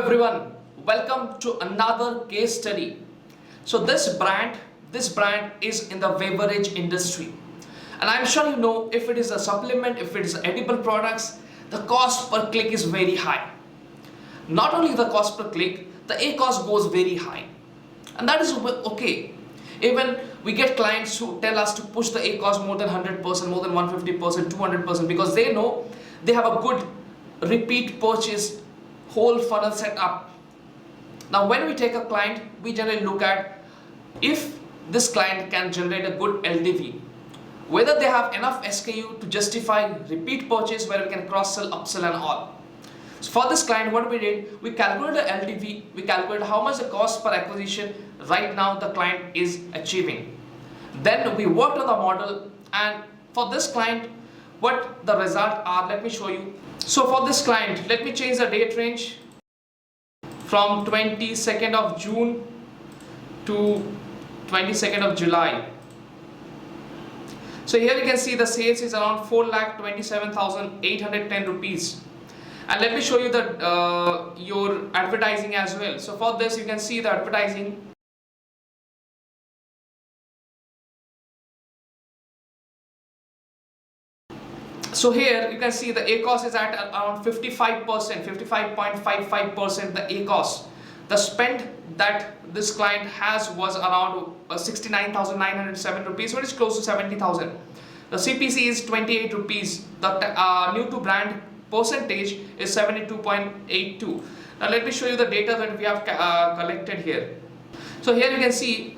everyone, welcome to another case study. So this brand is in the beverage industry, and I'm sure you know, if it is a supplement, if it is edible products, the cost per click is very high. Not only the cost per click, the ACOS goes very high, and that is okay. Even we get clients who tell us to push the ACOS more than 100%, more than 150%, 200%, because they know they have a good repeat purchase whole funnel set up. Now when we take a client, we generally look at if this client can generate a good LTV, whether they have enough SKU to justify repeat purchase where we can cross-sell, upsell and all. So for this client, what we did, we calculated the LTV, we calculated how much the cost per acquisition right now the client is achieving. Then we worked on the model, and for this client, what the results are, let me show you. So for this client, let me change the date range from 22nd of June to 22nd of July. So here you can see the sales is around 4,27,810 rupees. And let me show you the your advertising as well. So for this you can see the advertising. So here you can see the ACOS is at around 55%, 55.55% the ACOS. The spend that this client has was around 69,907 rupees, which is close to 70,000. The CPC is 28 rupees. The new to brand percentage is 72.82. Now let me show you the data that we have collected here. So here you can see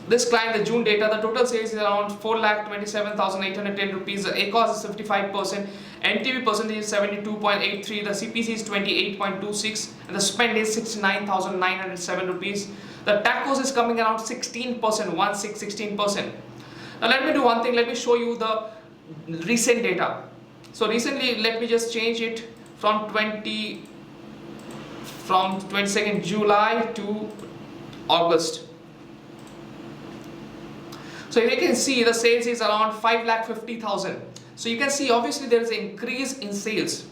this client, the June data, the total sales is around 4,27,810 rupees. The ACOS is 55%, NTV percentage is 72.83, the CPC is 28.26, and the spend is 69,907 rupees. The TACOS is coming around 16%, 16%. Now let me do one thing, let me show you the recent data. So recently, let me just change it from 22nd July to August. So you can see the sales is around 5,50,000. So you can see obviously there is an increase in sales.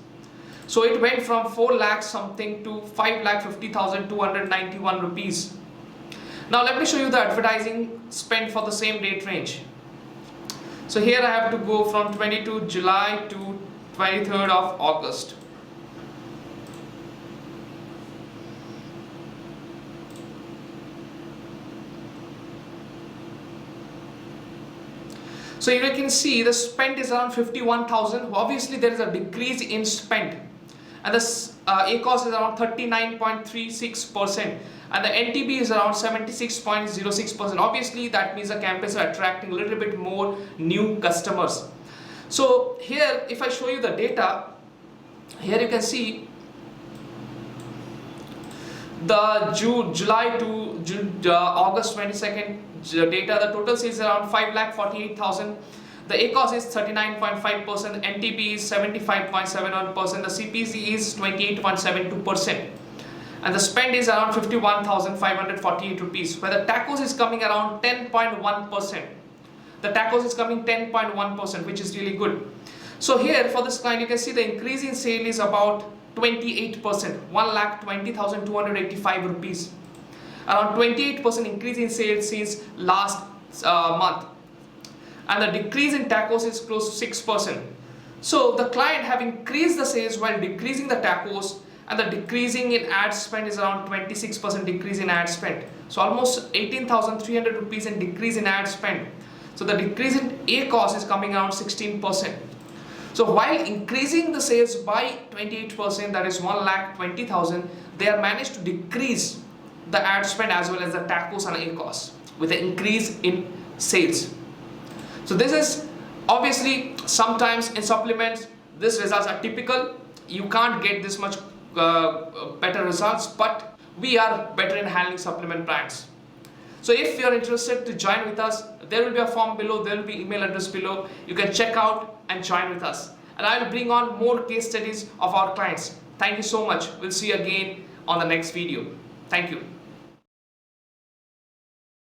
So it went from 4 lakh something to 5,50,291 rupees. Now let me show you the advertising spend for the same date range. So here I have to go from 22 July to 23rd of August. So you can see the spend is around 51,000. Obviously there is a decrease in spend, and the ACOS is around 39.36%, and the NTB is around 76.06%. Obviously that means the campaigns are attracting a little bit more new customers. So here if I show you the data, here you can see the July to August 22nd data. The total sales is around 5,48,000. The ACOS is 39.5%, NTP is 75.71%, the CPC is 28.72%, and the spend is around 51,548 rupees, where the TACOS is coming around 10.1%. The TACOS is coming 10.1%, which is really good. So here for this client you can see the increase in sale is about 28%, 1,20,285 rupees. Around 28% increase in sales since last month, and the decrease in TACOS is close to 6%. So the client have increased the sales while decreasing the TACOS, and the decreasing in ad spend is around 26% decrease in ad spend. So almost 18,300 rupees in decrease in ad spend. So the decrease in ACOS is coming around 16%. So while increasing the sales by 28%, that is 1,20,000, they have managed to decrease the ad spend as well as the TACOS and ACOS with an increase in sales. So this is obviously, sometimes in supplements these results are typical. You can't get this much better results, but we are better in handling supplement brands. So if you are interested to join with us, there will be a form below, there will be email address below. You can check out and join with us, and I will bring on more case studies of our clients. Thank you so much. We'll see you again on the next video. Thank you.